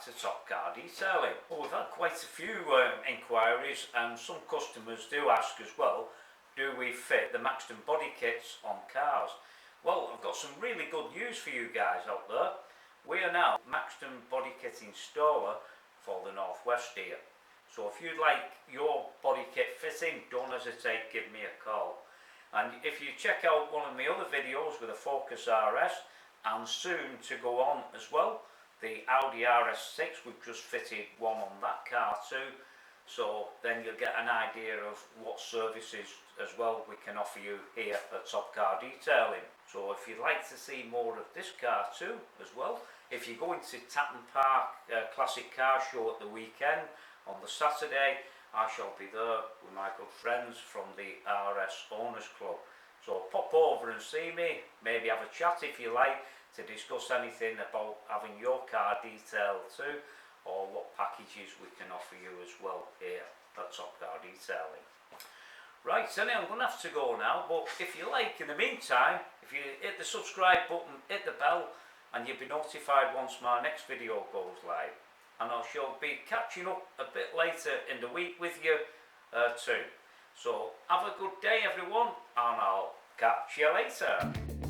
to Top Car Detailing. Well, we've had quite a few inquiries, and some customers do ask as well, do we fit the Maxton body kits on cars? Well, I've got some really good news for you guys out there. We are now Maxton body kit installer for the Northwest here. So if you'd like your body kit fitting, don't hesitate, give me a call. And if you check out one of my other videos with a Focus RS, and soon to go on as well, the Audi RS6, we've just fitted one on that car too, so then you'll get an idea of what services as well we can offer you here at Top Car Detailing. So if you'd like to see more of this car too as well, if you're going to Tatton Park Classic Car Show at the weekend on the Saturday, I shall be there with my good friends from the RS Owners Club. So pop over and see me, maybe have a chat if you like, to discuss anything about having your car detailed too, or what packages we can offer you as well here at Top Car Detailing. Right, so now I'm going to have to go now, but if you like, in the meantime, if you hit the subscribe button, hit the bell, and you'll be notified once my next video goes live. And I shall be catching up a bit later in the week with you too. So have a good day everyone, and I'll catch you later.